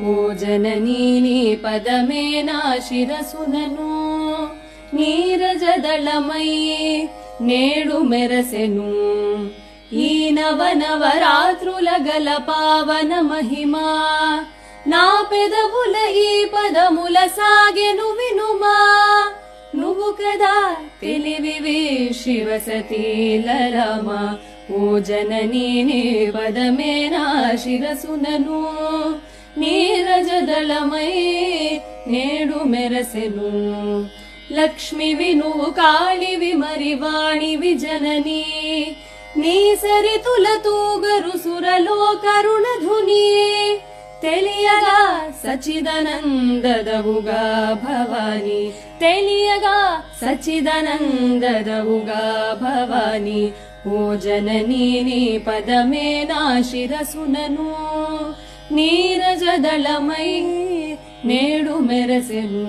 ఓ జననీ నీ పదమే నా శిరసునను నీరజదళమై నేడు మెరసెను ఈ నవనవరాత్రుల గల పావన మహిమా నా పెదవుల ఈ పదముల సాగెను వినుమా నువ్వు కదా తెలివివి శివసతీ లలమా ఓ జననీ నీ పదమే నా శిరసునను నీరజదళమై నేడు మెరసెను లక్ష్మివి నువ్వు కాళివి మరి వాణివి జననీ నీ సరితుల తూగరు సురలో కరుణధుని తెలియగా సచిదనందదవుగా భవాని తెలియగా సచిదనందదవుగా భవాని ఓ జననీ నీ పదమే నా శిరసునను నీరజదళమై నేడు మెరసెను